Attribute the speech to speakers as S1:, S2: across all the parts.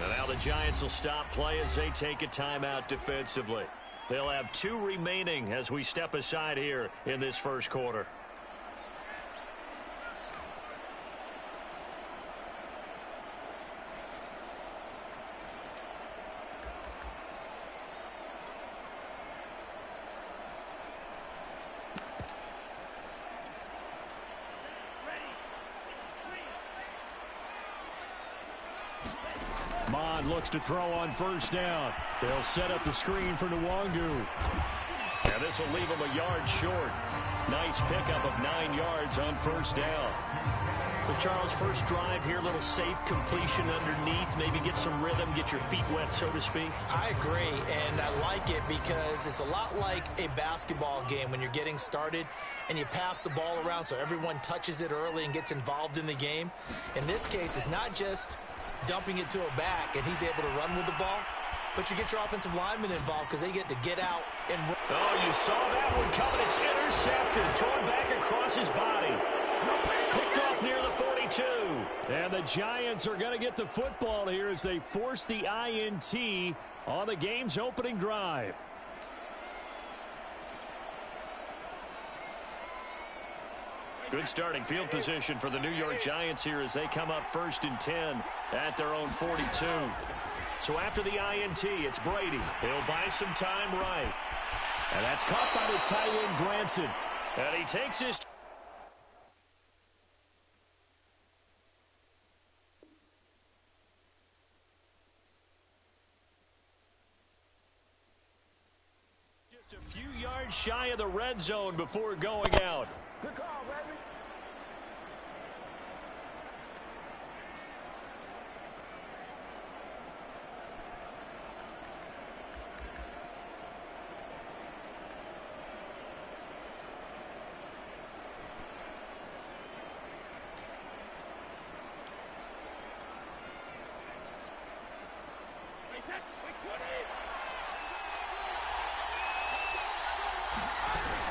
S1: And now the Giants will stop play as they take a timeout defensively. They'll have 2 remaining as we step aside here in this first quarter.
S2: Mond looks to throw on first down. They'll set up the screen for Nwangu.
S1: And this will leave him a yard short. Nice pickup of 9 yards on first down. So Charles, first drive here, little safe completion underneath. Maybe get some rhythm, get your feet wet, so to speak.
S3: I agree, and I like it because it's a lot like a basketball game when you're getting started and you pass the ball around so everyone touches it early and gets involved in the game. In this case, it's not just dumping it to a back and he's able to run with the ball, but you get your offensive linemen involved because they get to get out and run.
S1: Oh, you saw that one coming. It's intercepted, thrown back across his body. Picked off near the 42.
S2: And the Giants are going to get the football here as they force the INT on the game's opening drive.
S1: Good starting field position for the New York Giants here as they come up 1st and 10 at their own 42. So after the INT, it's Brady. He'll buy some time right.
S2: And that's caught by the tight end, Granson.
S1: And he takes his... Just a few yards shy of the red zone before going out.
S4: Good call, baby.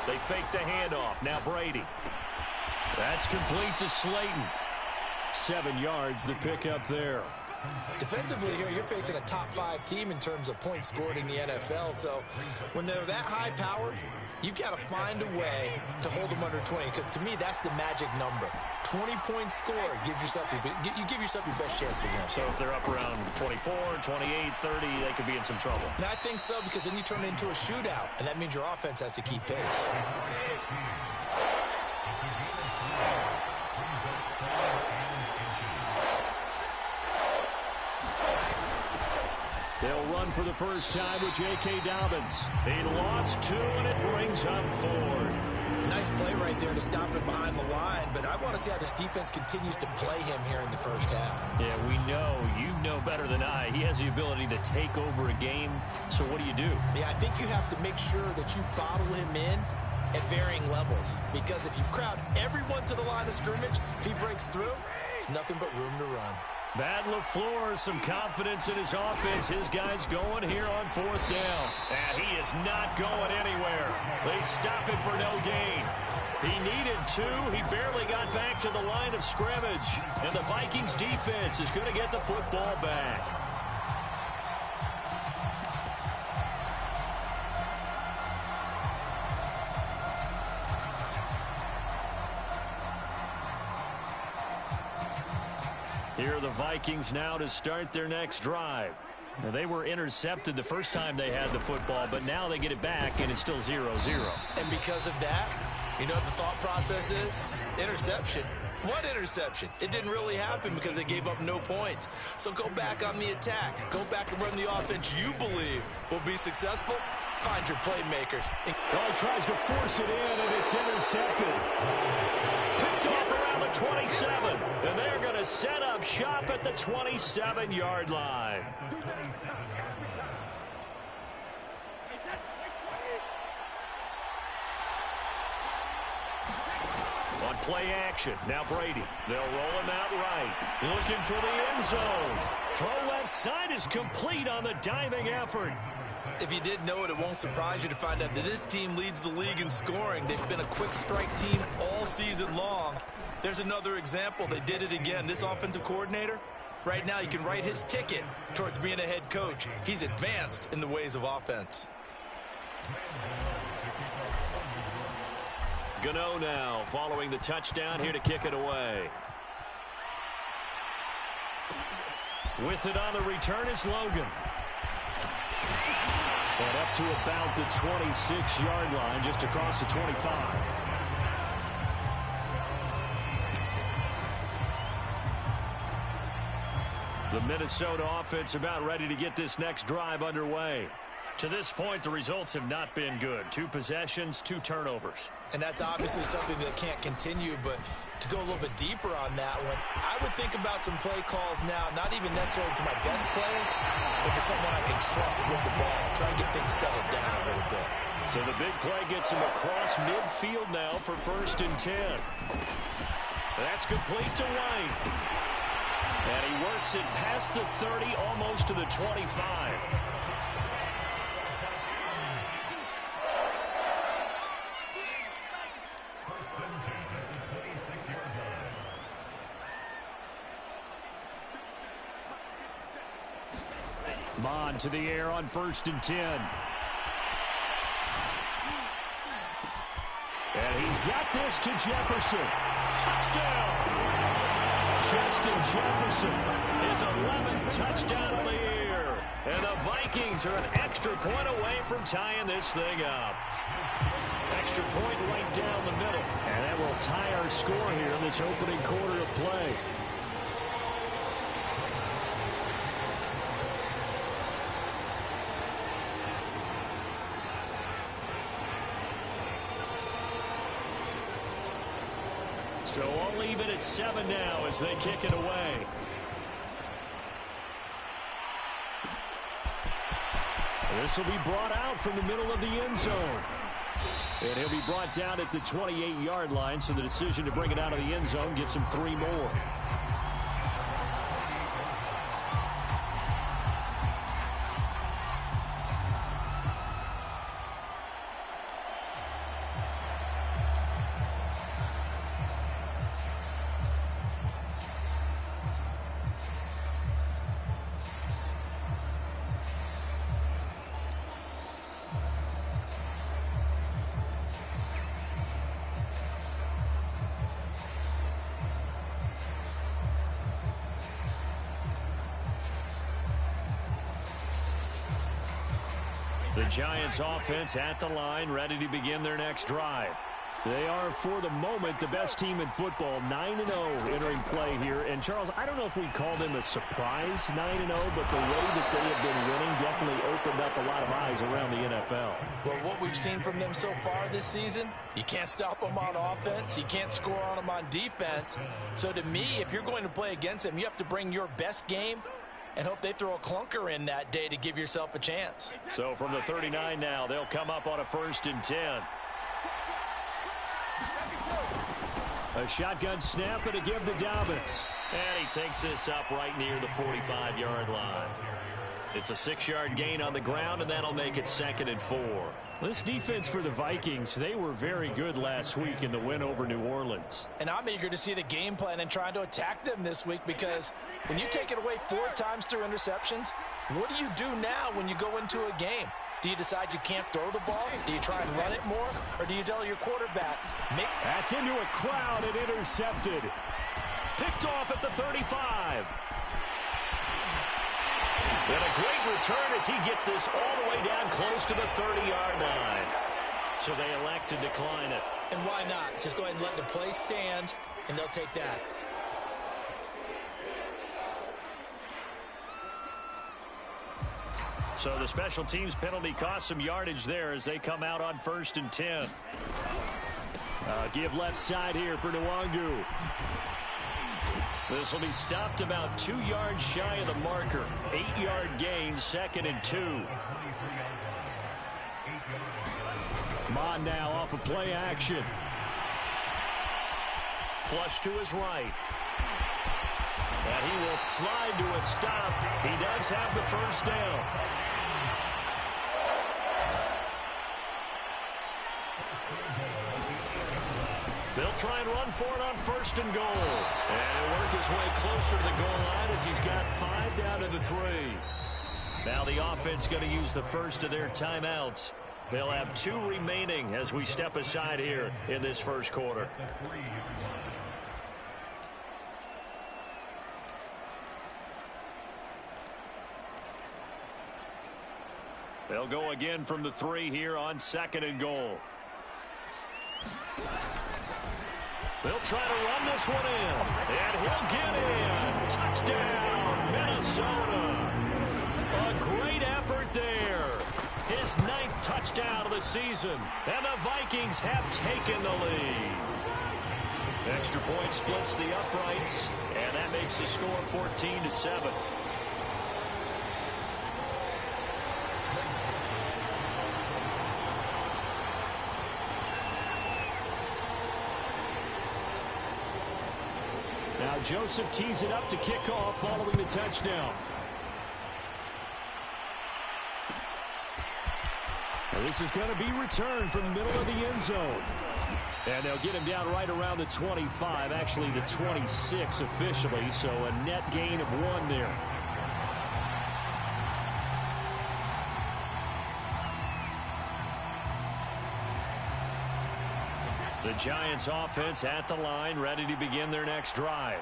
S1: They fake the handoff. Now Brady. That's complete to Slayton.
S2: 7 yards the pickup there.
S3: Defensively here, you're facing a top 5 team in terms of points scored in the NFL. So when they're that high powered, you've got to find a way to hold them under 20. Because to me, that's the magic number. 20-point score gives yourself you give yourself your best chance to win.
S1: So if they're up around 24, 28, 30, they could be in some trouble.
S3: And I think so, because then you turn it into a shootout, and that means your offense has to keep pace.
S2: They'll run for the first time with J.K. Dobbins.
S1: He lost 2, and it brings up 4.
S3: Nice play right there to stop him behind the line, but I want to see how this defense continues to play him here in the first half.
S1: Yeah, we know. You know better than I. He has the ability to take over a game, so what do you do?
S3: Yeah, I think you have to make sure that you bottle him in at varying levels, because if you crowd everyone to the line of scrimmage, if he breaks through, there's nothing but room to run.
S1: Matt LaFleur, some confidence in his offense. His guy's going here on 4th down. And he is not going anywhere. They stop him for no gain. He needed 2. He barely got back to the line of scrimmage. And the Vikings defense is going to get the football back. Here are the Vikings now to start their next drive. Now, they were intercepted the first time they had the football, but now they get it back, and it's still 0-0.
S3: And because of that, you know what the thought process is? Interception. What interception? It didn't really happen because they gave up no points. So go back on the attack. Go back and run the offense you believe will be successful. Find your playmakers.
S2: Oh, he tries to force it in, and it's intercepted.
S1: Picked off around the 27, and they're going to set up shop at the 27-yard line. On play action, now Brady. They'll roll him out right. Looking for the end zone. Throw left side is complete on the diving effort.
S3: If you didn't know it, it won't surprise you to find out that this team leads the league in scoring. They've been a quick strike team all season long. There's another example. They did it again. This offensive coordinator Right now, you can write his ticket towards being a head coach. He's advanced in the ways of offense.
S2: Gano now following the touchdown here to kick it away. With it on the return is Logan. And up to about the 26-yard line, just across the 25. The Minnesota offense about ready to get this next drive underway. To this point, the results have not been good. 2 possessions, 2 turnovers.
S3: And that's obviously something that can't continue, but to go a little bit deeper on that one, I would think about some play calls now, not even necessarily to my best player, but to someone I can trust with the ball. Try and get things settled down a little bit.
S2: So the big play gets him across midfield now for 1st and 10. That's complete to White. And he works it past the 30, almost to the 25. Mond to the air on 1st and 10. And he's got this to Jefferson. Touchdown! Justin Jefferson, his 11th touchdown of the year. And the Vikings are an extra point away from tying this thing up. Extra point right down the middle. And that will tie our score here in this opening quarter of play. So all even at 7 now as they kick it away. This will be brought out from the middle of the end zone. And he'll be brought down at the 28-yard line, so the decision to bring it out of the end zone gets him 3 more. The Giants offense at the line, ready to begin their next drive. They are, for the moment, the best team in football, 9-0 entering play here. And, Charles, I don't know if we'd call them a surprise 9-0, but the way that they have been winning definitely opened up a lot of eyes around the NFL.
S3: Well, what we've seen from them so far this season, you can't stop them on offense. You can't score on them on defense. So, to me, if you're going to play against them, you have to bring your best game and hope they throw a clunker in that day to give yourself a chance.
S2: So from the 39 now, they'll come up on a 1st and 10. A shotgun snap and a give to Dobbins. And he takes this up right near the 45-yard line. It's a 6-yard gain on the ground, and that'll make it 2nd and 4. This defense for the Vikings, they were very good last week in the win over New Orleans.
S3: And I'm eager to see the game plan and trying to attack them this week, because when you take it away 4 times through interceptions, what do you do now when you go into a game? Do you decide you can't throw the ball? Do you try and run it more? Or do you tell your quarterback,
S2: that's into a crowd and intercepted. Picked off at the 35. And a great return as he gets this all the way down close to the 30-yard line. So they elect to decline it.
S3: And why not? Just go ahead and let the play stand, and they'll take that.
S2: So the special teams penalty cost some yardage there as they come out on 1st and 10. Give left side here for Nwangu. This will be stopped about 2 yards shy of the marker. 8-yard gain, 2nd and 2. Mond now off of play action. Flush to his right. And he will slide to a stop. He does have the 1st down.
S1: They'll try and run for it on 1st and goal. And he'll work his way closer to the goal line as he's got 5 down to the 3. Now the offense going to use the first of their timeouts. They'll have 2 remaining as we step aside here in this first quarter. They'll go again from the 3 here on 2nd and goal. They'll try to run this one in. And he'll get in. Touchdown, Minnesota. A great effort there. His 9th touchdown of the season. And the Vikings have taken the lead. Extra point splits the uprights. And that makes the score 14-7.
S2: Now Joseph tees it up to kick off following the touchdown. Now this is going to be returned from the middle of the end zone. And they'll get him down right around the 25, actually the 26 officially, so a net gain of 1 there.
S1: The Giants offense at the line, ready to begin their next drive.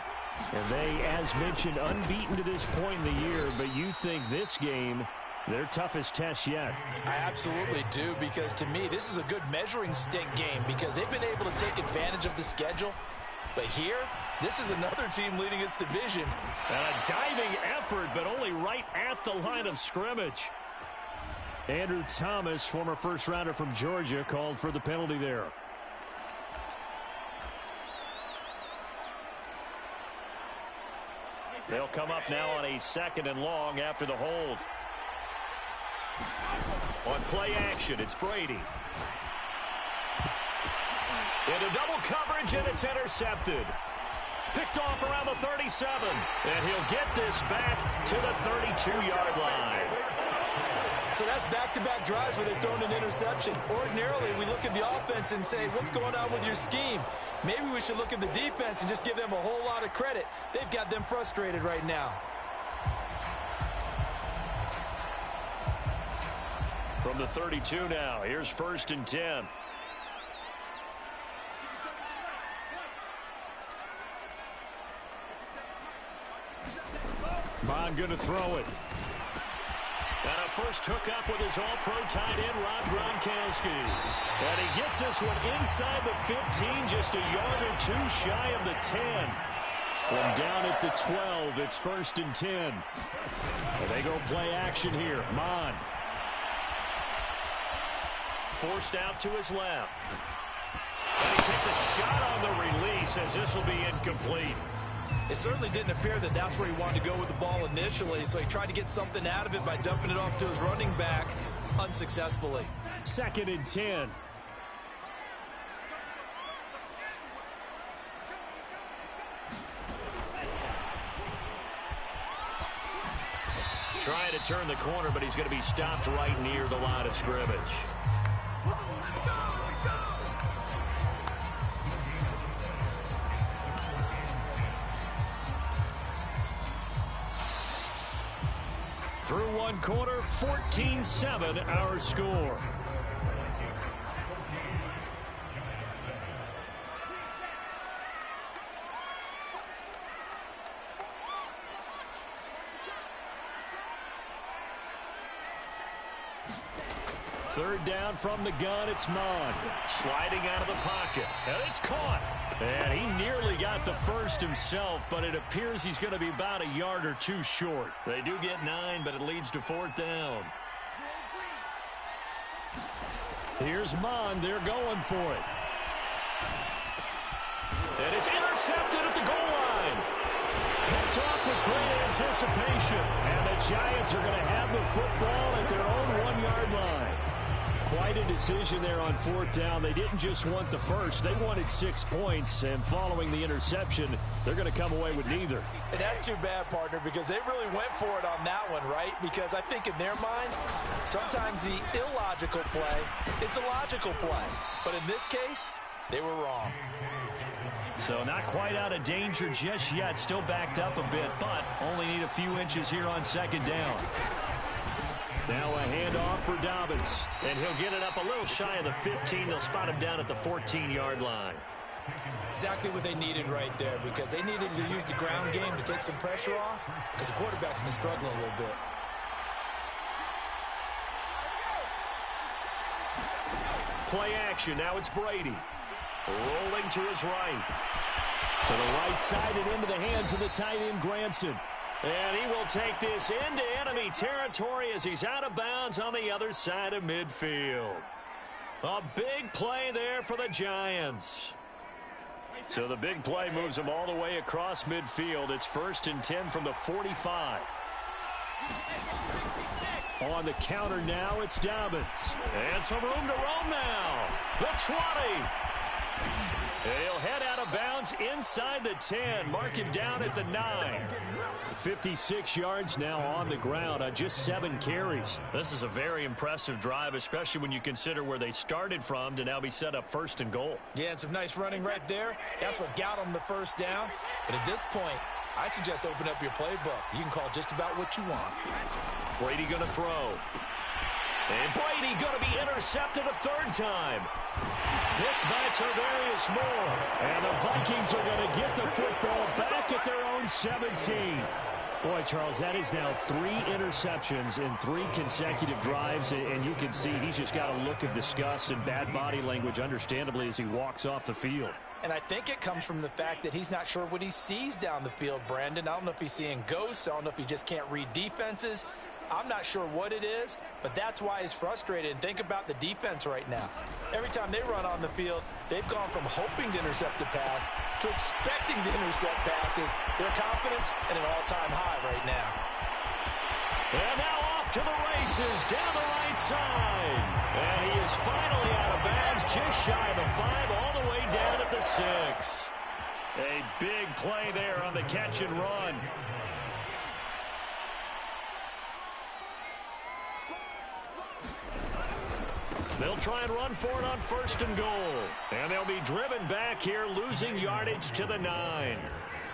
S2: And they, as mentioned, unbeaten to this point in the year, but you think this game, their toughest test yet?
S3: I absolutely do, because to me, this is a good measuring stick game because they've been able to take advantage of the schedule. But here, this is another team leading its division.
S1: And a diving effort, but only right at the line of scrimmage.
S2: Andrew Thomas, former first-rounder from Georgia, called for the penalty there.
S1: They'll come up now on a 2nd and long after the hold. On play action, it's Brady. Into double coverage, and it's intercepted. Picked off around the 37. And he'll get this back to the 32-yard line.
S3: So that's back-to-back drives where they've thrown an interception. Ordinarily, we look at the offense and say, what's going on with your scheme? Maybe we should look at the defense and just give them a whole lot of credit. They've got them frustrated right now.
S1: From the 32 now, here's 1st and 10.
S2: Bond going to throw it.
S1: And a first hookup with his all-pro tight end, Rob Gronkowski. And he gets this one inside the 15, just a yard or 2 shy of the 10.
S2: From down at the 12, it's 1st and 10. And they go play action here. Mond.
S1: Forced out to his left. And he takes a shot on the release as this will be incomplete.
S3: It certainly didn't appear that that's where he wanted to go with the ball initially, so he tried to get something out of it by dumping it off to his running back unsuccessfully.
S2: 2nd and 10.
S1: Trying to turn the corner, but he's going to be stopped right near the line of scrimmage. Through 1 quarter, 14-7 our score. Third down from the gun, it's Mond. Sliding out of the pocket, and it's caught. And he nearly got the first himself, but it appears he's going to be about a yard or 2 short. They do get 9, but it leads to 4th down.
S2: Here's Mond. They're going for it.
S1: And it's intercepted at the goal line. Picked off with great anticipation.
S2: And the Giants are going to have the football at their own 1-yard line. Quite a decision there on 4th down. They didn't just want the first. They wanted 6 points. And following the interception, they're going to come away with neither.
S3: And that's too bad, partner, because they really went for it on that one, right? Because I think in their mind, sometimes the illogical play is a logical play. But in this case, they were wrong.
S1: So not quite out of danger just yet. Still backed up a bit, but only need a few inches here on second down. Now a handoff for Dobbins. And he'll get it up a little shy of the 15. They'll spot him down at the 14-yard line.
S3: Exactly what they needed right there, because they needed to use the ground game to take some pressure off, because the quarterback's been struggling a little bit.
S1: Play action. Now it's Brady. Rolling to his right.
S2: To the right side and into the hands of the tight end, Granson.
S1: And he will take this into enemy territory as he's out of bounds on the other side of midfield. A big play there for the Giants. So the big play moves them all the way across midfield. It's 1st and 10 from the 45.
S2: On the counter now, it's Dobbins.
S1: And some room to roam now. The 20. And he'll head out of bounds inside the 10. Mark him down at the 9.
S2: 56 yards now on the ground on just 7 carries.
S1: This is a very impressive drive, especially when you consider where they started from to now be set up 1st and goal.
S3: Yeah, and some nice running right there. That's what got them the first down. But at this point, I suggest open up your playbook. You can call just about what you want.
S1: Brady going to throw. And Brady going to be intercepted a 3rd time. Picked by Tarvarius Moore.
S2: And the Vikings are going to get the football back at their own 17. Boy, Charles, that is now 3 interceptions in 3 consecutive drives, and you can see he's just got a look of disgust and bad body language, understandably, as he walks off the field.
S3: And I think it comes from the fact that he's not sure what he sees down the field, Brandon. I don't know if he's seeing ghosts. I don't know if he just can't read defenses. I'm not sure what it is, but that's why he's frustrated. And think about the defense right now. Every time they run on the field, they've gone from hoping to intercept a pass to expecting to intercept passes. Their confidence at an all-time high right now.
S1: And now off to the races down the right side. And he is finally out of bounds, just shy of the 5, all the way down at the 6. A big play there on the catch and run. They'll try and run for it on 1st and goal. And they'll be driven back here, losing yardage to the 9.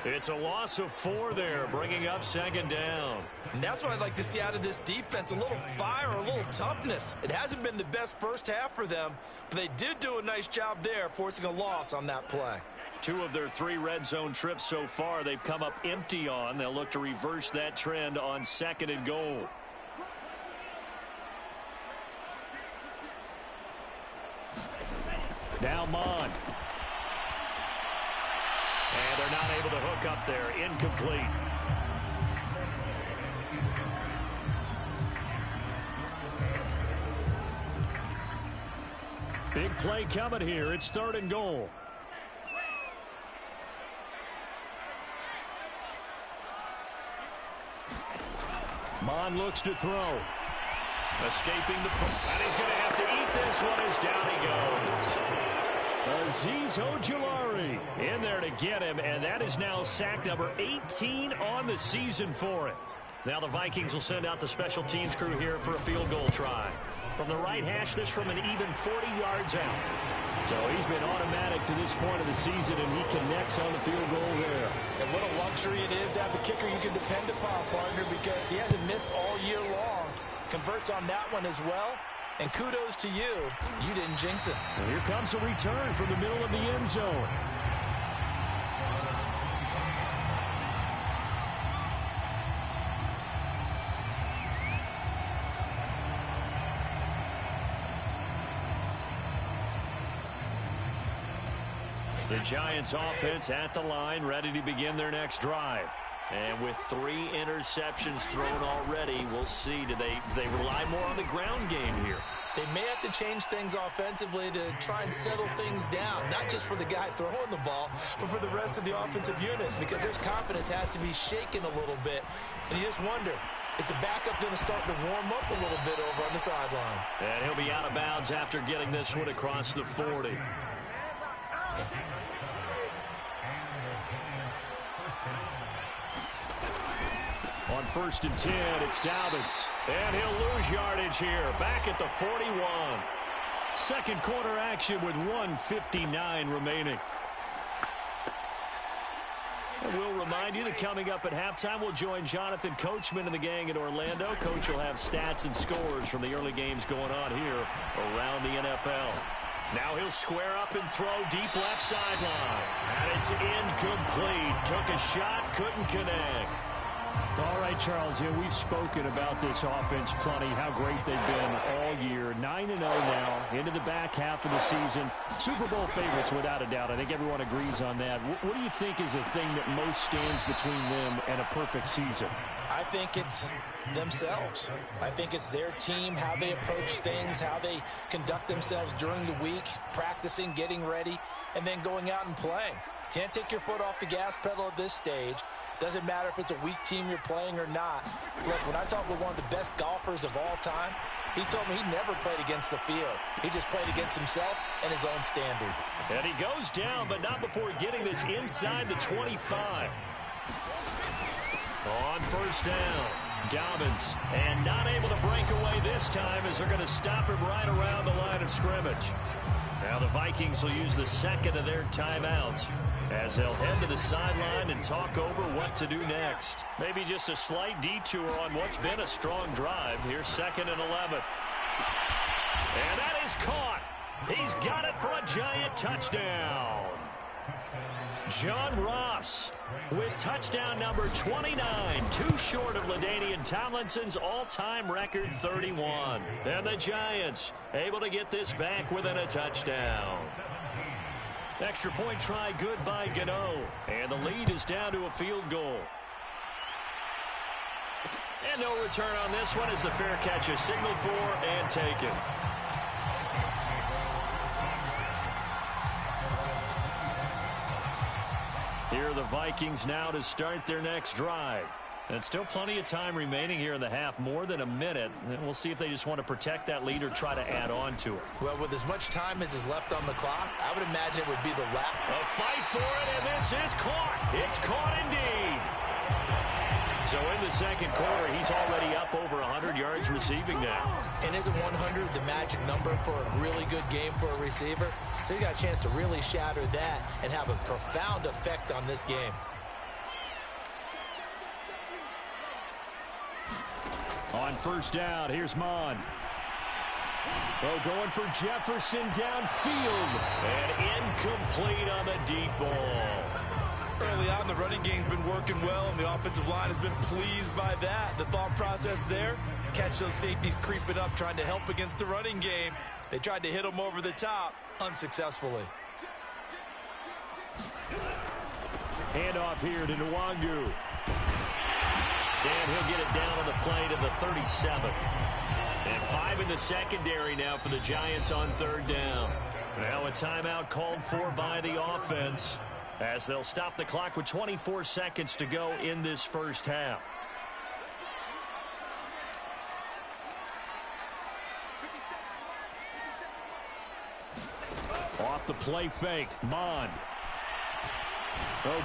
S1: It's a loss of 4 there, bringing up 2nd down.
S3: And that's what I'd like to see out of this defense, a little fire, a little toughness. It hasn't been the best first half for them, but they did do a nice job there, forcing a loss on that play.
S1: 2 of their 3 red zone trips so far, they've come up empty on. They'll look to reverse that trend on 2nd and goal.
S2: Now Mon.
S1: And they're not able to hook up there. Incomplete.
S2: Big play coming here. It's 3rd and goal. Mon looks to throw.
S1: Escaping the... And he's going to have to eat this one as down he goes.
S2: Azeez Ojulari
S1: in there to get him, and that is now sack number 18 on the season for it. Now the Vikings will send out the special teams crew here for a field goal try. From the right hash, this from an even 40 yards out.
S2: So he's been automatic to this point of the season, and he connects on the field goal there.
S3: And what a luxury it is to have a kicker you can depend upon, partner, because he hasn't missed all year long. Converts on that one as well. And kudos to you. You didn't jinx it.
S2: And here comes a return from the middle of the end zone.
S1: The Giants offense at the line, ready to begin their next drive. And with 3 interceptions thrown already, we'll see. Do they rely more on the ground game here?
S3: They may have to change things offensively to try and settle things down, not just for the guy throwing the ball, but for the rest of the offensive unit, because their confidence has to be shaken a little bit. And you just wonder, is the backup going to start to warm up a little bit over on the sideline?
S1: And he'll be out of bounds after getting this one across the 40. On 1st and 10, it's Dobbins. And he'll lose yardage here, back at the 41.
S2: Second quarter action with 1:59 remaining.
S1: remind you that coming up at halftime, we'll join Jonathan Coachman and the gang in Orlando. Coach will have stats and scores from the early games going on here around the NFL. Now he'll square up and throw deep left sideline. And it's incomplete. Took a shot, couldn't connect.
S2: All right, Charles, we've spoken about this offense plenty, how great they've been all year. 9-0 now, into the back half of the season. Super Bowl favorites, without a doubt. I think everyone agrees on that. What do you think is the thing that most stands between them and a perfect season?
S3: I think it's themselves. I think it's their team, how they approach things, how they conduct themselves during the week, practicing, getting ready, and then going out and playing. Can't take your foot off the gas pedal at this stage. Doesn't matter if it's a weak team you're playing or not. Look, when I talk with one of the best golfers of all time, he told me he never played against the field. He just played against himself and his own standard.
S1: And he goes down, but not before getting this inside the 25. On first down, Dobbins, and not able to break away this time as they're going to stop him right around the line of scrimmage. Now the Vikings will use the second of their timeouts as they'll head to the sideline and talk over what to do next. Maybe just a slight detour on what's been a strong drive. Here's 2nd and 11. And that is caught. He's got it for a giant touchdown. John Ross with touchdown number 29, too short of LaDainian Tomlinson's all-time record 31. And the Giants able to get this back within a touchdown. Extra point try good by Gano. And the lead is down to a field goal. And no return on this one as the fair catch is signaled for and taken. Here are the Vikings now to start their next drive. And still plenty of time remaining here in the half, more than a minute. And we'll see if they just want to protect that lead or try to add on to it.
S3: Well, with as much time as is left on the clock, I would imagine it would be the lap.
S1: A fight for it, and this is caught. It's caught indeed. So in the second quarter, he's already up over 100 yards receiving now.
S3: And isn't 100 the magic number for a really good game for a receiver? So he got a chance to really shatter that and have a profound effect on this game.
S2: On first down, here's Mon. Going for Jefferson downfield.
S1: And incomplete on the deep ball.
S4: Early on, the running game's been working well, and the offensive line has been pleased by that. The thought process there, catch those safeties creeping up, trying to help against the running game. They tried to hit them over the top, unsuccessfully.
S2: Handoff here to Nwangu.
S1: And he'll get it down on the play to the 37. And 5 in the secondary now for the Giants on third down. Now a timeout called for by the offense as they'll stop the clock with 24 seconds to go in this first half.
S2: Off the play fake, Mon.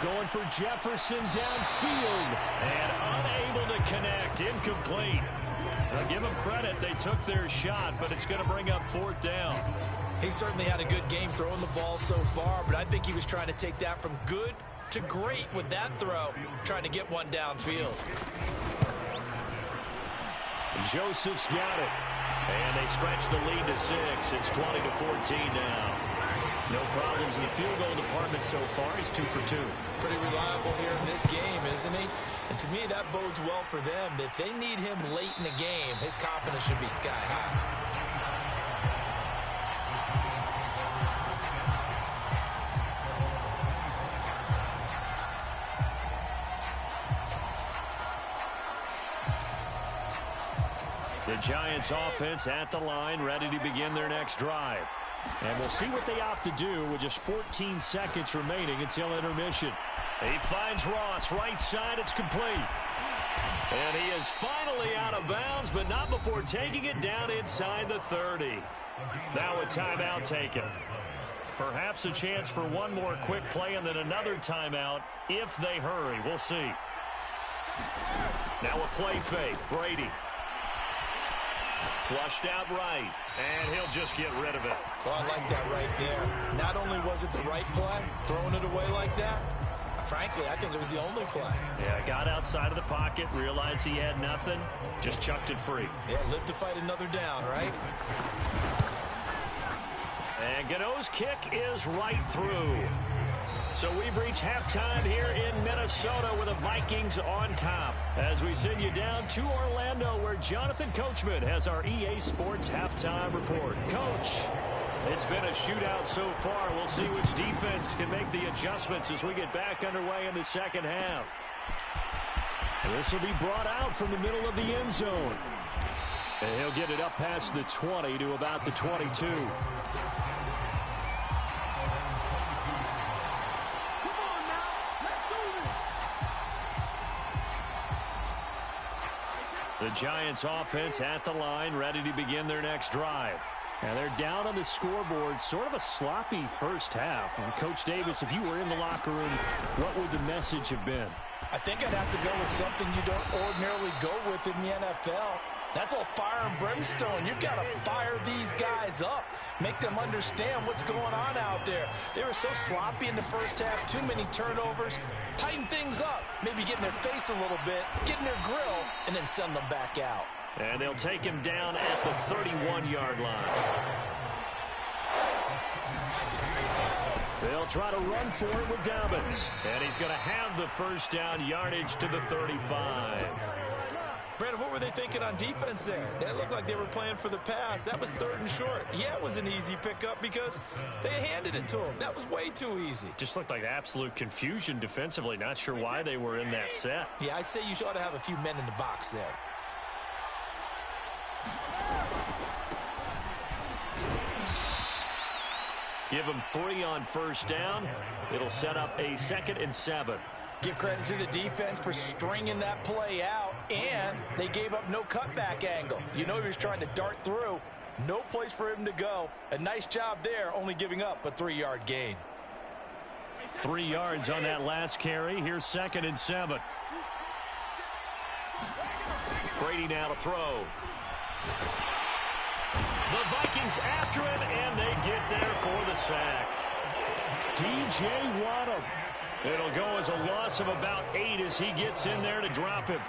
S2: Going for Jefferson downfield.
S1: And unable to connect, incomplete. Now give them credit, they took their shot, but it's going to bring up fourth down.
S3: He certainly had a good game throwing the ball so far, but I think he was trying to take that from good to great with that throw, trying to get one downfield.
S1: Joseph's got it. And they stretch the lead to 6. It's 20-14 now. No problems in the field goal department so far. He's 2 for 2.
S3: Pretty reliable here in this game, isn't he? And to me, that bodes well for them. If they need him late in the game, his confidence should be sky high.
S1: The Giants offense at the line, ready to begin their next drive.
S2: And we'll see what they opt to do with just 14 seconds remaining until intermission.
S1: He finds Ross, right side, it's complete. And he is finally out of bounds, but not before taking it down inside the 30. Now a timeout taken. Perhaps a chance for one more quick play and then another timeout if they hurry. We'll see. Now a play fake, Brady. Flushed out right, and he'll just get rid of it.
S3: Oh, I like that right there. Not only was it the right play, throwing it away like that, I Frankly, I think it was the only play.
S1: Yeah, got outside of the pocket, realized he had nothing, just chucked it free.
S3: Yeah, live to fight another down, right?
S1: And Gano's kick is right through. So we've reached halftime here in Minnesota with the Vikings on top. As we send you down to Orlando, where Jonathan Coachman has our EA Sports halftime report. Coach, it's been a shootout so far. We'll see which defense can make the adjustments as we get back underway in the second half. This will be brought out from the middle of the end zone. And he'll get it up past the 20 to about the 22. The Giants offense at the line, ready to begin their next drive. And they're down on the scoreboard, sort of a sloppy first half. And Coach Davis, if you were in the locker room, what would the message have been?
S3: I think I'd have to go with something you don't ordinarily go with in the NFL. That's all fire and brimstone. You've got to fire these guys up. Make them understand what's going on out there. They were so sloppy in the first half. Too many turnovers. Tighten things up. Maybe get in their face a little bit. Get in their grill. And then send them back out.
S1: And they'll take him down at the 31-yard line. They'll try to run for it with Dobbins. And he's going to have the first down yardage to the 35.
S4: Brandon, what were they thinking on defense there? That looked like they were playing for the pass. That was 3rd and short. Yeah, it was an easy pickup because they handed it to him. That was way too easy.
S1: Just looked like absolute confusion defensively. Not sure why they were in that set.
S3: Yeah, I'd say you ought to have a few men in the box there.
S1: Give them 3 on first down. It'll set up a 2nd and 7.
S3: Give credit to the defense for stringing that play out, and they gave up no cutback angle. You know he was trying to dart through. No place for him to go. A nice job there, only giving up a 3-yard gain.
S1: 3 yards on that last carry. Here's 2nd and 7. Brady now to throw. The Vikings after him, and they get there for the sack. DJ Waddle. It'll go as a loss of about 8 as he gets in there to drop him.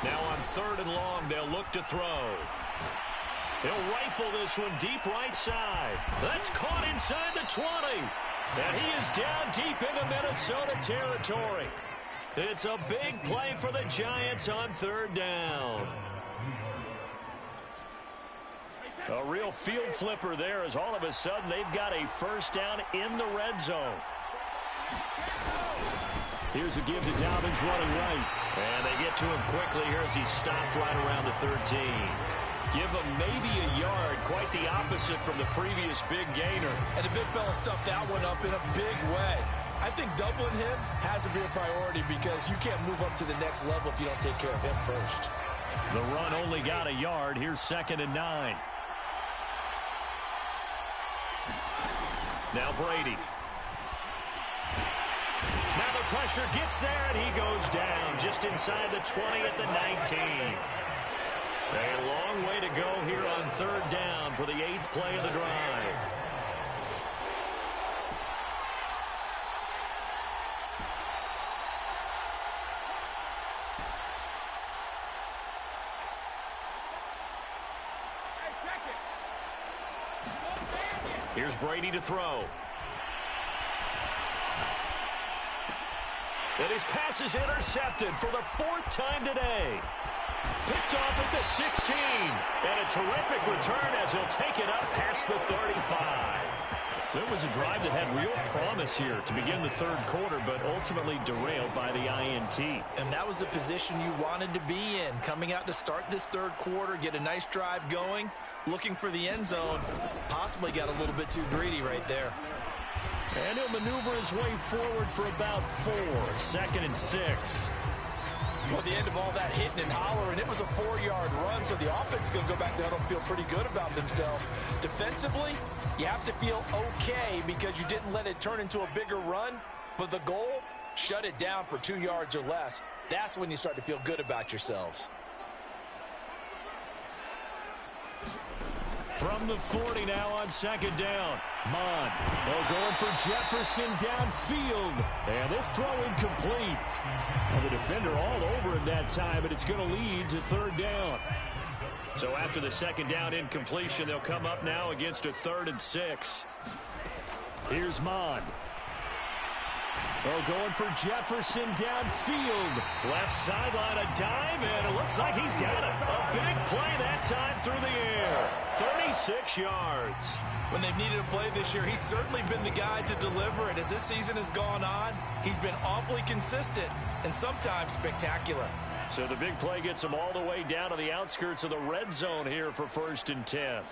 S1: Now on 3rd and long, they'll look to throw. He'll rifle this one deep right side. That's caught inside the 20. And he is down deep into Minnesota territory. It's a big play for the Giants on 3rd down. A real field flipper there as all of a sudden they've got a first down in the red zone. Here's a give to Dobbins running right. And they get to him quickly here as he stopped right around the 13. Give him maybe a yard, quite the opposite from the previous big gainer.
S4: And the big fella stuffed that one up in a big way. I think doubling him has to be a priority because you can't move up to the next level if you don't take care of him first.
S1: The run only got a yard. Here's 2nd and 9. Now Brady. Now the pressure gets there, and he goes down just inside the 20 at the 19. A long way to go here on 3rd down for the 8th play of the drive. Here's Brady to throw. And his pass is intercepted for the 4th time today. Picked off at the 16. And a terrific return as he'll take it up past the 35. So it was a drive that had real promise here to begin the 3rd quarter, but ultimately derailed by the INT.
S3: And that was the position you wanted to be in. Coming out to start this 3rd quarter, get a nice drive going, looking for the end zone. Possibly got a little bit too greedy right there.
S1: And he'll maneuver his way forward for about 4. 2nd and 6.
S3: Well, the end of all that hitting and hollering, it was a 4-yard run, so the offense is going to go back down and feel pretty good about themselves. Defensively, you have to feel okay because you didn't let it turn into a bigger run, but the goal, shut it down for 2 yards or less. That's when you start to feel good about yourselves.
S2: From the 40 now on second down. Mond. They're going for Jefferson downfield. And this throw incomplete. Well, the defender all over him that time, but it's going to lead to third down. So after the second down incompletion, they'll come up now against a 3rd and 6. Here's Mond. They're going for Jefferson downfield. Left sideline, a dive, and it looks like he's got it. A big play that time through the air. 36 yards.
S4: When they've needed a play this year, he's certainly been the guy to deliver it. As this season has gone on, he's been awfully consistent and sometimes spectacular.
S2: So the big play gets him all the way down to the outskirts of the red zone here for 1st and 10.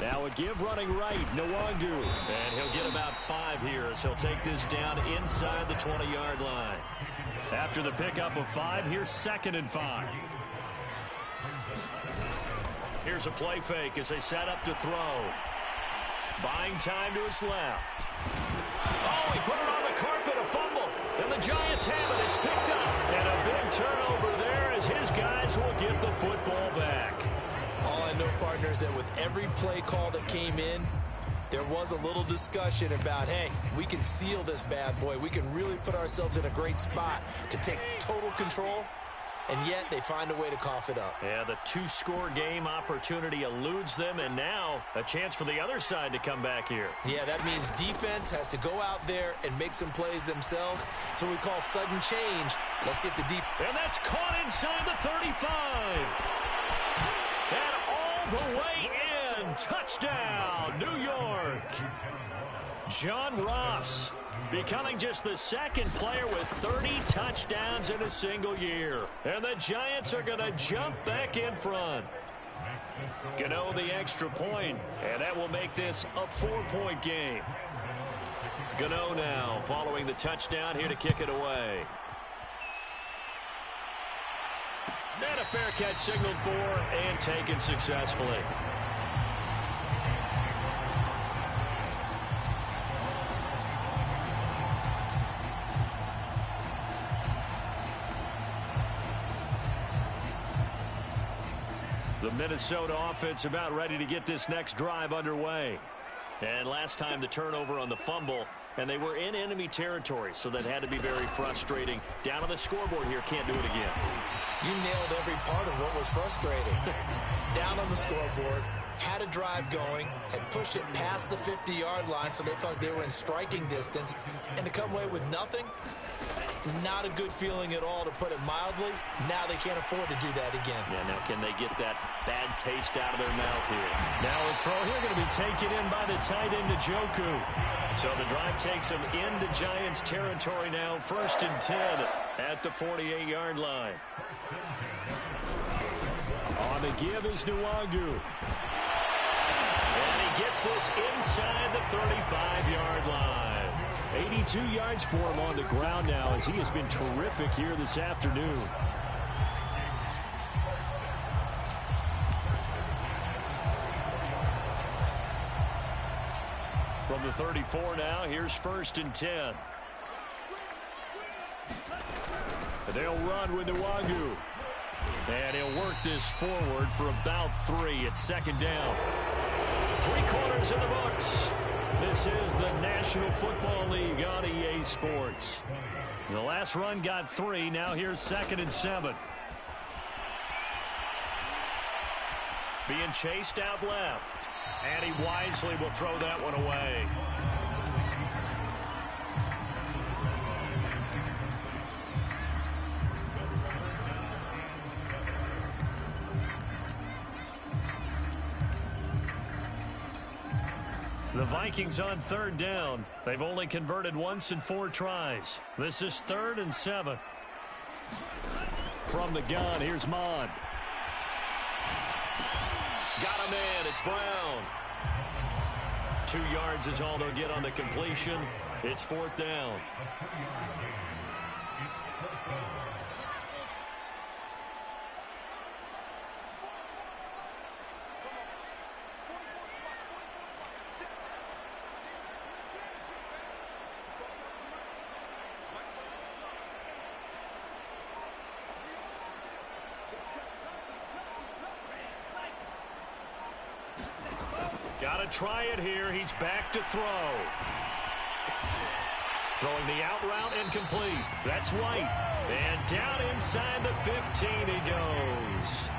S2: Now a give running right, Nwangu. And he'll get about 5 here as he'll take this down inside the 20-yard line. After the pickup of 5, here's 2nd and 5. Here's a play fake as they set up to throw. Buying time to his left. Oh, he put it on the carpet, a fumble. And the Giants have it. It's picked up. And a big turnover there as his guys will get the football back.
S4: All I know, partner, is that with every play call that came in, there was a little discussion about, hey, we can seal this bad boy. We can really put ourselves in a great spot to take total control, and yet they find a way to cough it up.
S2: Yeah, the 2-score game opportunity eludes them, and now a chance for the other side to come back here.
S4: Yeah, that means defense has to go out there and make some plays themselves. That's what we call sudden change. Let's see if the defense...
S2: And that's caught inside the 35. And all the way in. Touchdown, New York. John Ross becoming just the 2nd player with 30 touchdowns in a single year. And the Giants are going to jump back in front. Gano the extra point, and that will make this a 4-point game. Gano now following the touchdown here to kick it away. And a fair catch signaled for and taken successfully. The Minnesota offense about ready to get this next drive underway. And last time the turnover on the fumble, and they were in enemy territory, so that had to be very frustrating. Down on the scoreboard here, can't do it again.
S3: You nailed every part of what was frustrating. Down on the scoreboard, had a drive going, had pushed it past the 50-yard line, so they thought they were in striking distance, and to come away with nothing, not a good feeling at all, to put it mildly. Now they can't afford to do that again.
S2: Yeah, now can they get that bad taste out of their mouth here? Now a throw here going to be taken in by the tight end, Njoku. So the drive takes them into Giants territory now. 1st and 10 at the 48-yard line. On the give is Nwangu. And he gets this inside the 35-yard line. 82 yards for him on the ground now as he has been terrific here this afternoon. From the 34 now, here's 1st and 10. They'll run with Nwangu. And he'll work this forward for about 3. It's 2nd down. 3 quarters in the books. This is the National Football League on EA Sports. The last run got 3. Now here's 2nd and 7. Being chased out left. And he wisely will throw that one away. The Vikings on 3rd down. They've only converted once in 4 tries. This is 3rd and 7. From the gun, here's Mond. Got him in. It's Brown. 2 yards is all they'll get on the completion. It's 4th down.
S1: Got to try it here. He's back to throw. Throwing the out route incomplete. That's White. And down inside the 15 he goes.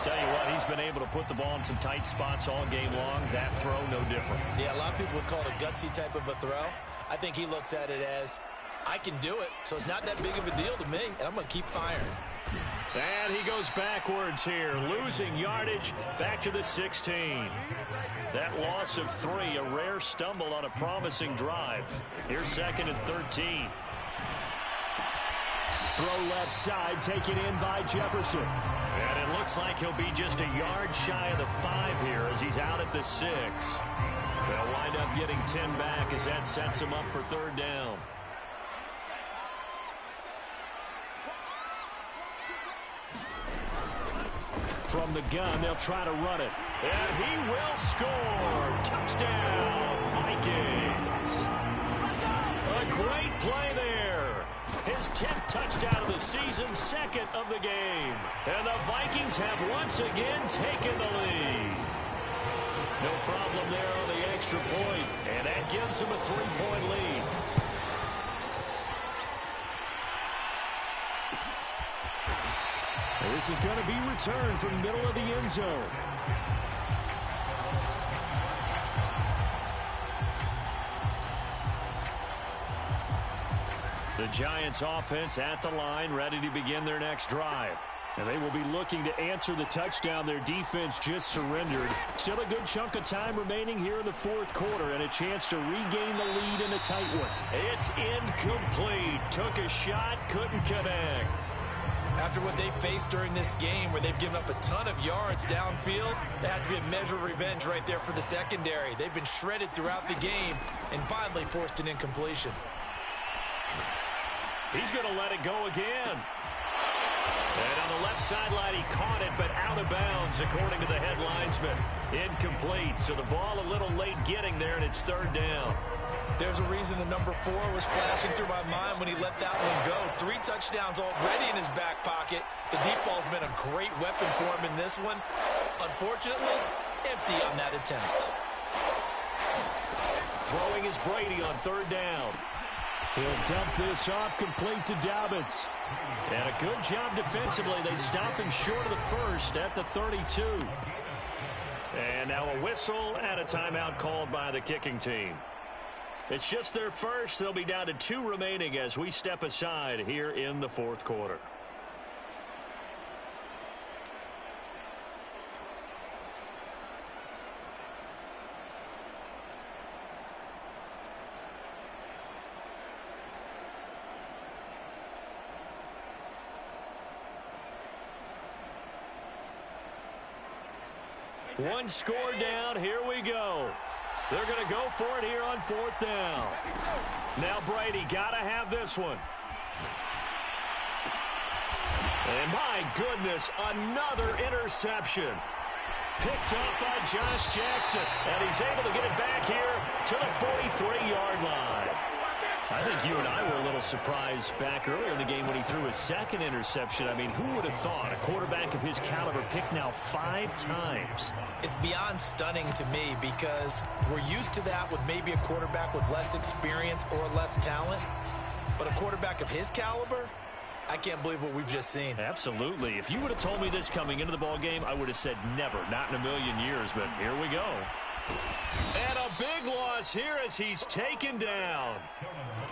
S1: Tell you what, he's been able to put the ball in some tight spots all game long. That throw, no different.
S3: Yeah, a lot of people would call it a gutsy type of a throw. I think he looks at it as, I can do it, so it's not that big of a deal to me, and I'm going to keep firing.
S1: And he goes backwards here, losing yardage back to the 16. That loss of 3, a rare stumble on a promising drive. Here's 2nd and 13.
S2: Throw left side, taken in by Jefferson.
S1: And it looks like he'll be just a yard shy of the 5 here as he's out at the 6. They'll wind up getting 10 back as that sets him up for 3rd down.
S2: From the gun, they'll try to run it.
S1: And he will score. Touchdown, Vikings. A great play there. His 10th touchdown of the season, 2nd of the game. And the Vikings have once again taken the lead. No problem there on the extra point. And that gives him a 3-point lead.
S2: And this is going to be returned from middle of the end zone.
S1: The Giants offense at the line, ready to begin their next drive.
S2: And they will be looking to answer the touchdown their defense just surrendered. Still a good chunk of time remaining here in the 4th quarter and a chance to regain the lead in a tight one.
S1: It's incomplete. Took a shot, couldn't connect.
S3: After what they faced during this game where they've given up a ton of yards downfield, there has to be a measure of revenge right there for the secondary. They've been shredded throughout the game and finally forced an incompletion.
S1: He's going to let it go again. And on the left sideline, he caught it, but out of bounds, according to the head linesman. Incomplete, so the ball a little late getting there, and it's 3rd down.
S3: There's a reason the number 4 was flashing through my mind when he let that one go. 3 touchdowns already in his back pocket. The deep ball's been a great weapon for him in this one. Unfortunately, empty on that attempt.
S1: Throwing is Brady on 3rd down.
S2: He'll dump this off, complete to Dobbins.
S1: And a good job defensively. They stop him short of the 1st at the 32. And now a whistle and a timeout called by the kicking team. It's just their first. They'll be down to 2 remaining as we step aside here in the 4th quarter. One score down. Here we go. They're going to go for it here on 4th down. Now Brady got to have this one. And my goodness, another interception. Picked up by Josh Jackson. And he's able to get it back here to the 43-yard line. I think you and I were a little surprised back earlier in the game when he threw his 2nd interception. I mean, who would have thought a quarterback of his caliber picked now 5 times?
S3: It's beyond stunning to me because we're used to that with maybe a quarterback with less experience or less talent. But a quarterback of his caliber, I can't believe what we've just seen.
S1: Absolutely. If you would have told me this coming into the ball game, I would have said never, not in a million years. But here we go. And a big loss here as he's taken down.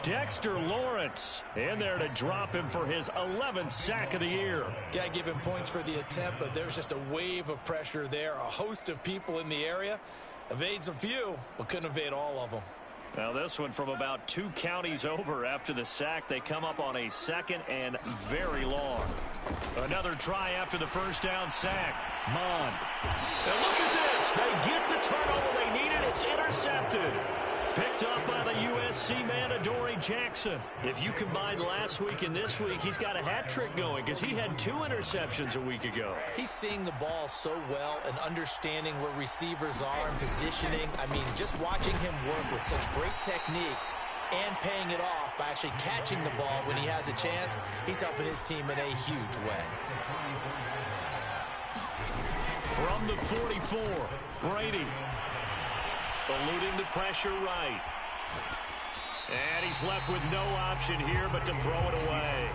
S1: Dexter Lawrence in there to drop him for his 11th sack of the year.
S3: Yeah, I give him points for the attempt, but there's just a wave of pressure there. A host of people in the area. Evades a few, but couldn't evade all of them.
S1: Now this one from about 2 counties over after the sack. They come up on a 2nd and very long. Another try after the 1st down sack. Mond. And look at this. They get the turnover they needed. It's intercepted. Picked up by the USC man, Adoree Jackson. If you combine last week and this week, he's got a hat trick going because he had 2 interceptions a week ago.
S3: He's seeing the ball so well and understanding where receivers are and positioning. I mean, just watching him work with such great technique and paying it off by actually catching the ball when he has a chance, he's helping his team in a huge way.
S1: From the 44, Brady. eluding the pressure right. And he's left with no option here but to throw it away.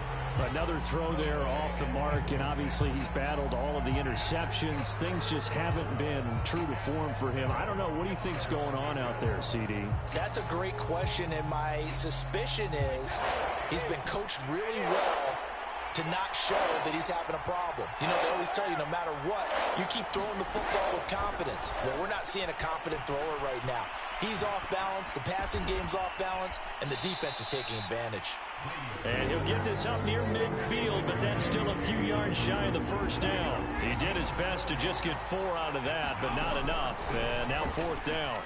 S2: Another throw there off the mark, and obviously he's battled all of the interceptions. Things just haven't been true to form for him. I don't know. What do you think's going on out there, CD?
S3: That's a great question, and my suspicion is he's been coached really well to not show that he's having a problem. You know, they always tell you no matter what, you keep throwing the football with confidence. Well, we're not seeing a confident thrower right now. He's off balance, the passing game's off balance, and the defense is taking advantage.
S1: And he'll get this up near midfield, but that's still a few yards shy of the first down. He did his best to just get 4 out of that, but not enough. And now 4th down.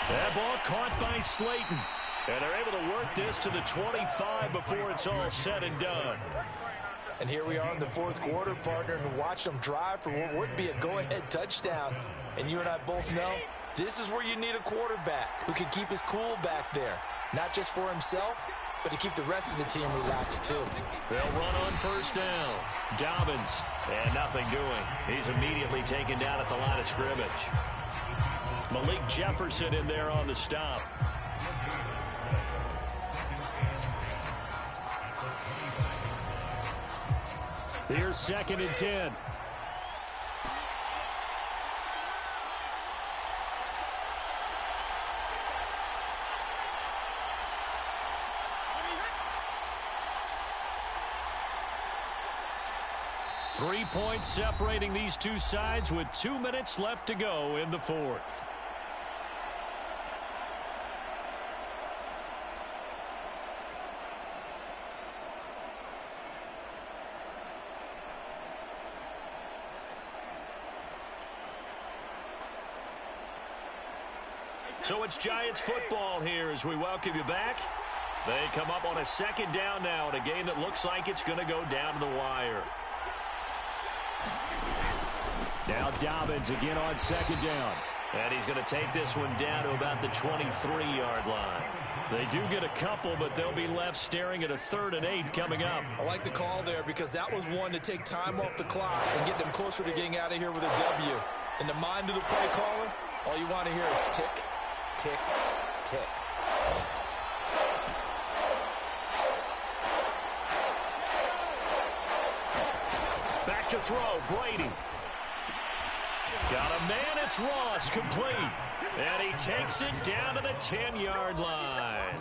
S1: That ball caught by Slayton. And they're able to work this to the 25 before it's all said and done.
S3: And here we are in the 4th quarter, partner, and watch them drive for what would be a go-ahead touchdown. And you and I both know this is where you need a quarterback who can keep his cool back there. Not just for himself, but to keep the rest of the team relaxed too.
S1: They'll run on 1st down. Dobbins, and nothing doing. He's immediately taken down at the line of scrimmage. Malik Jefferson in there on the stop.
S2: Here's 2nd and 10.
S1: Three points separating these two sides with 2 minutes left to go in the 4th. So it's Giants football here as we welcome you back. They come up on a 2nd down now in a game that looks like it's going to go down to the wire.
S2: Now Dobbins again on 2nd down.
S1: And he's going to take this one down to about the 23-yard line. They do get a couple, but they'll be left staring at a 3rd and 8 coming up.
S4: I like the call there because that was one to take time off the clock and get them closer to getting out of here with a W. In the mind of the play caller, all you want to hear is tick, tick, tick.
S1: Back to throw, Brady. Got a man, it's Ross, complete. And he takes it down to the 10-yard line.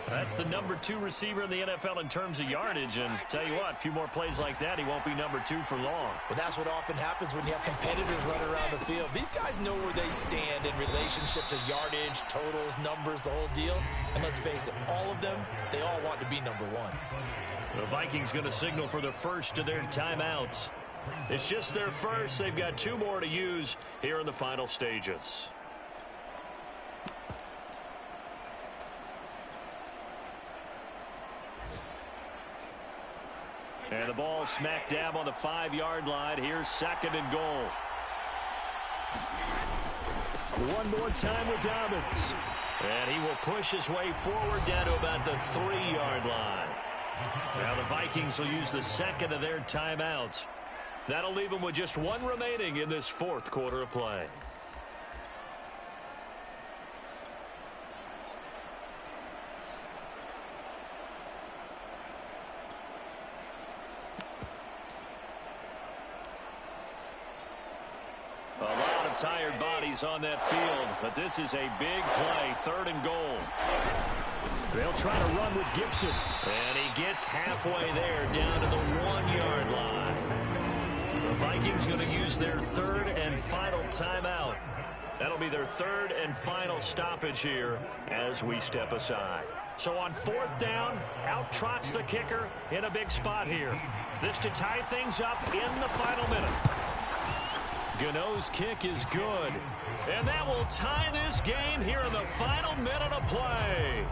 S1: That's the number 2 receiver in the NFL in terms of yardage. And tell you what, a few more plays like that, he won't be number 2 for long.
S3: Well, that's what often happens when you have competitors running around the field. These guys know where they stand in relationship to yardage, totals, numbers, the whole deal. And let's face it, all of them, they all want to be number 1.
S1: The Vikings going to signal for the first of their timeouts. It's just their first. They've got 2 more to use here in the final stages. And the ball smack dab on the 5-yard line. Here's 2nd and goal.
S2: One more time with Dobbins.
S1: And he will push his way forward down to about the 3-yard line. Now the Vikings will use the 2nd of their timeouts. That'll leave them with just 1 remaining in this 4th quarter of play. A lot of tired bodies on that field, but this is a big play, 3rd and goal.
S2: They'll try to run with Gibson.
S1: And he gets halfway there down to the 1-yard line. The Vikings going to use their 3rd and final timeout. That'll be their 3rd and final stoppage here as we step aside. So on 4th down, out trots the kicker in a big spot here. This to tie things up in the final minute. Gano's kick is good. And that will tie this game here in the final minute of play.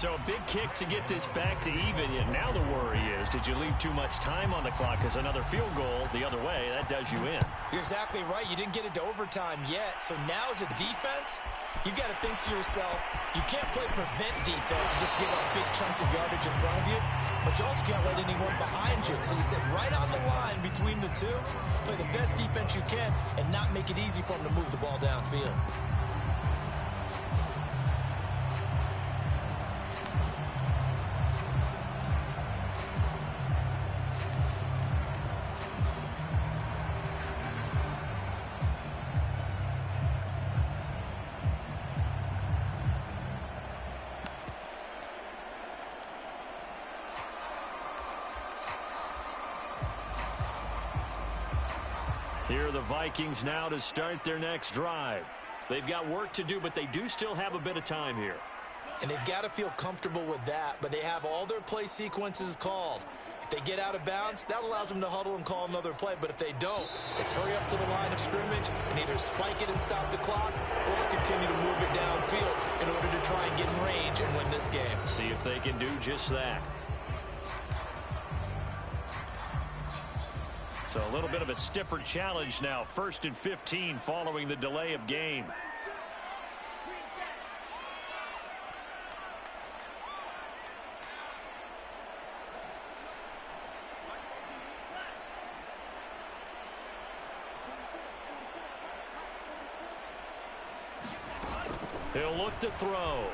S1: So a big kick to get this back to even. And now the worry is, did you leave too much time on the clock? Because another field goal the other way, that does you in.
S3: You're exactly right. You didn't get it to overtime yet. So now as a defense, you've got to think to yourself, you can't play prevent defense and just give up big chunks of yardage in front of you. But you also can't let anyone behind you. So you sit right on the line between the two, play the best defense you can, and not make it easy for them to move the ball downfield.
S1: Here are the Vikings now to start their next drive. They've got work to do, but they do still have a bit of time here.
S3: And they've got to feel comfortable with that, but they have all their play sequences called. If they get out of bounds, that allows them to huddle and call another play. But if they don't, it's hurry up to the line of scrimmage and either spike it and stop the clock or continue to move it downfield in order to try and get in range and win this game.
S1: See if they can do just that. So a little bit of a stiffer challenge now. 1st and 15 following the delay of game. He'll look to throw.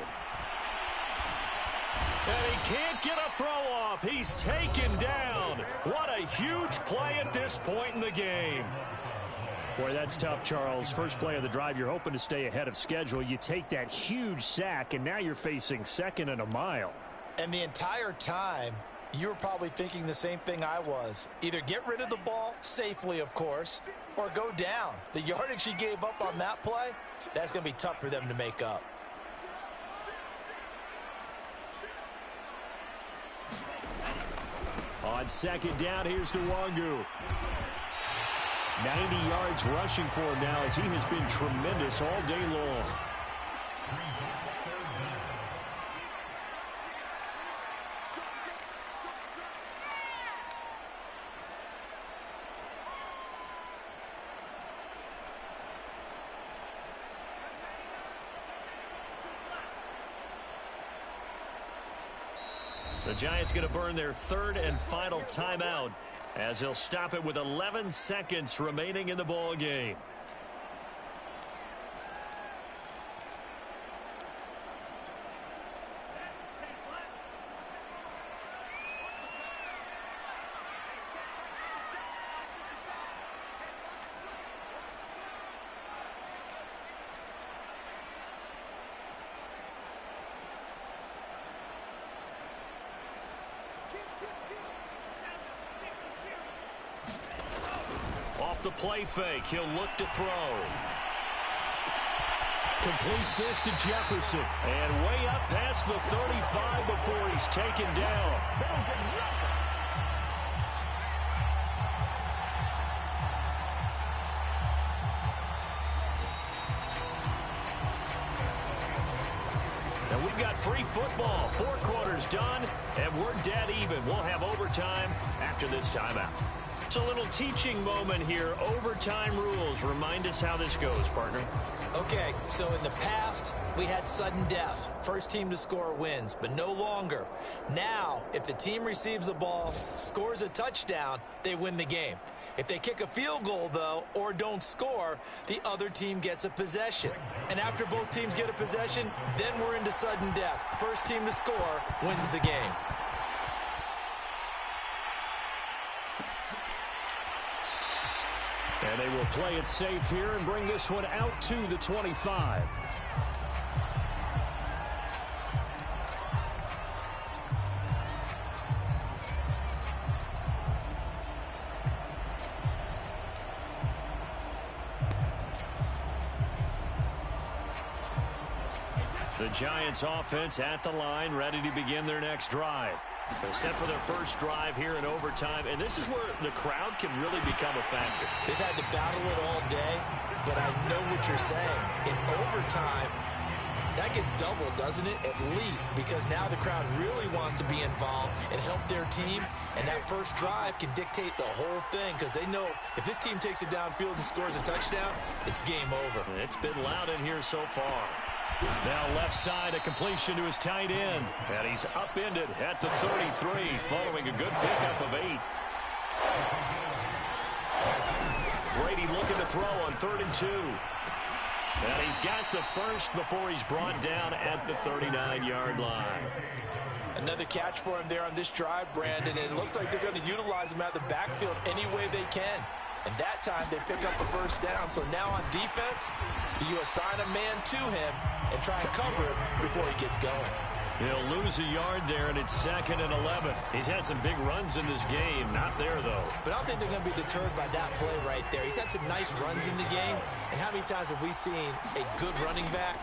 S1: And he can't get a throw off. He's taken down. What a huge play at this point in the game.
S2: Boy, that's tough, Charles. First play of the drive, you're hoping to stay ahead of schedule. You take that huge sack, and now you're facing 2nd and a mile.
S3: And the entire time, you were probably thinking the same thing I was. Either get rid of the ball, safely, of course, or go down. The yardage he gave up on that play, that's going to be tough for them to make up.
S2: On 2nd down, here's Nwangu. 90 yards rushing for him now as he has been tremendous all day long.
S1: The Giants going to burn their 3rd and final timeout as they'll stop it with 11 seconds remaining in the ball game. Off the play fake, he'll look to throw.
S2: Completes this to Jefferson.
S1: And way up past the 35 before he's taken down. Now we've got free football. 4 quarters done, and we're dead even. We'll have overtime after this timeout. It's a little teaching moment here. Overtime rules. Remind us how this goes, partner.
S3: Okay, so in the past, we had sudden death. First team to score wins, but no longer. Now, if the team receives the ball, scores a touchdown, they win the game. If they kick a field goal, though, or don't score, the other team gets a possession. And after both teams get a possession, then we're into sudden death. First team to score wins the game.
S2: And they will play it safe here and bring this one out to the 25.
S1: The Giants offense at the line, ready to begin their next drive. They're set for their first drive here in overtime, and this is where the crowd can really become a factor.
S3: They've had to battle it all day, but I know what you're saying. In overtime, That gets doubled, doesn't it? At least, because now the crowd really wants to be involved and help their team, and that first drive can dictate the whole thing because they know if this team takes it downfield and scores a touchdown, it's game over.
S1: It's been loud in here so far. Now left side, a completion to his tight end, and he's upended at the 33 following a good pickup of 8. Brady looking to throw on 3rd and 2. And he's got the first before he's brought down at the 39-yard line.
S3: Another catch for him there on this drive, Brandon. And it looks like they're going to utilize him out of the backfield any way they can. And that time they pick up the first down. So now on defense, you assign a man to him and try and cover him before he gets going.
S1: He'll lose a yard there, and it's 2nd and 11. He's had some big runs in this game. Not there, though.
S3: But I don't think they're going to be deterred by that play right there. He's had some nice runs in the game. And how many times have we seen a good running back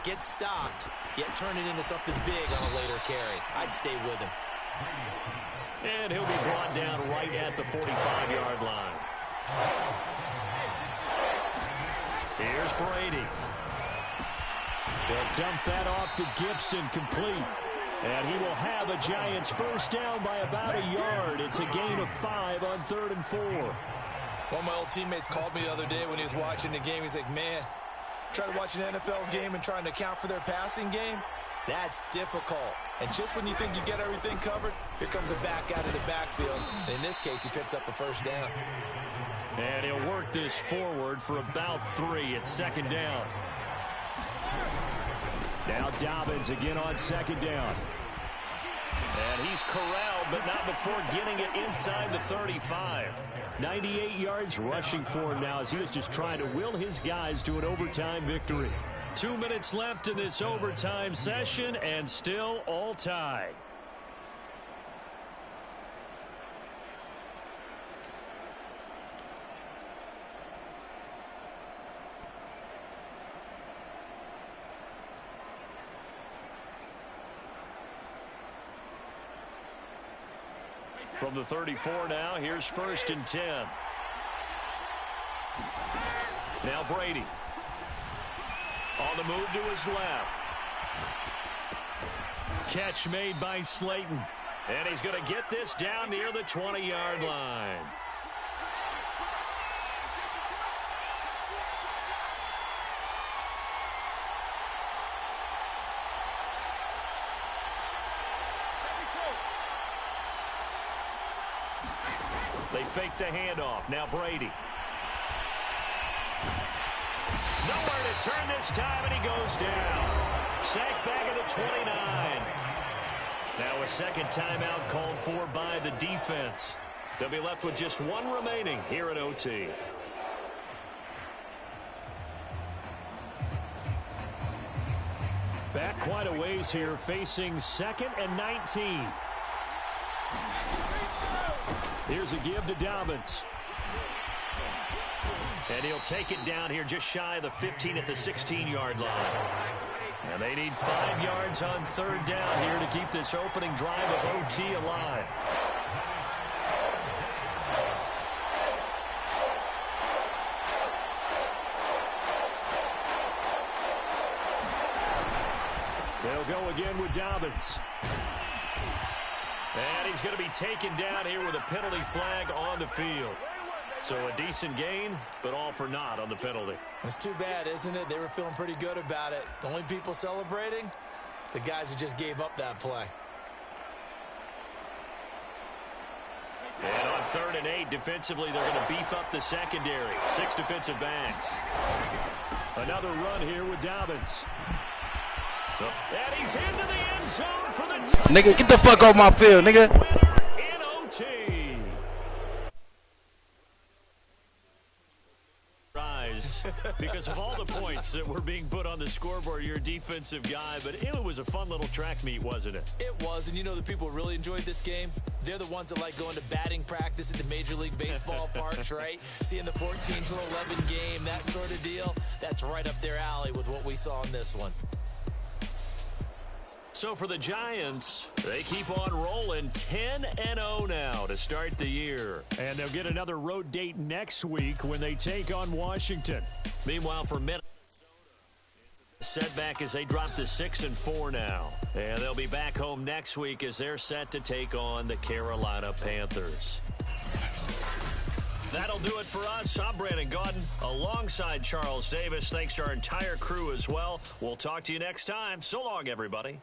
S3: get stopped, yet turn it into something big on a later carry? I'd stay with him.
S1: And he'll be brought down right at the 45-yard line. Here's Brady.
S2: They'll dump that off to Gibson, complete. And he will have a Giants first down by about a yard. It's a gain of 5 on 3rd and 4.
S4: One of my old teammates called me the other day when he was watching the game. He's like, man, trying to watch an NFL game and trying to account for their passing game, that's difficult. And just when you think you get everything covered, here comes a back out of the backfield. And in this case, he picks up a first down.
S1: And he'll work this forward for about 3 at 2nd down.
S2: Now Dobbins again on 2nd down.
S1: And he's corralled, but not before getting it inside the 35.
S2: 98 yards rushing for him now as he was just trying to will his guys to an overtime victory.
S1: 2 minutes left in this overtime session, and still all tied. From the 34 now, here's 1st and 10. Now Brady. On the move to his left. Catch made by Slayton. And he's going to get this down near the 20-yard line. They fake the handoff. Now Brady. Nowhere to turn this time, and he goes down. Sacked back at the 29. Now a second timeout called for by the defense. They'll be left with just 1 remaining here at OT.
S2: Back quite a ways here, facing 2nd and 19. Here's a give to Dobbins.
S1: And he'll take it down here just shy of the 15 at the 16-yard line. And they need 5 yards on 3rd down here to keep this opening drive of OT alive.
S2: They'll go again with Dobbins.
S1: And he's going to be taken down here with a penalty flag on the field. So a decent gain, but all for naught on the penalty.
S3: It's too bad, isn't it? They were feeling pretty good about it. The only people celebrating, the guys who just gave up that play.
S1: And on 3rd and 8, defensively, they're going to beef up the secondary. 6 defensive backs.
S2: Another run here with Dobbins.
S1: And he's into the end zone for the touchdown.
S5: Nigga, get the fuck off my field, nigga.
S1: In OT. Rise because of all the points that were being put on the scoreboard. You're a defensive guy, but it was a fun little track meet, wasn't it?
S3: It was, and you know the people who really enjoyed this game? They're the ones that like going to batting practice at the Major League Baseball parks, right? Seeing the 14-11 game, that sort of deal. That's right up their alley with what we saw in this one.
S1: So for the Giants, they keep on rolling 10-0 now to start the year.
S2: And they'll get another road date next week when they take on Washington.
S1: Meanwhile, for Minnesota, setback as they drop to 6-4 now. And they'll be back home next week as they're set to take on the Carolina Panthers. That'll do it for us. I'm Brandon Gaudin alongside Charles Davis. Thanks to our entire crew as well. We'll talk to you next time. So long, everybody.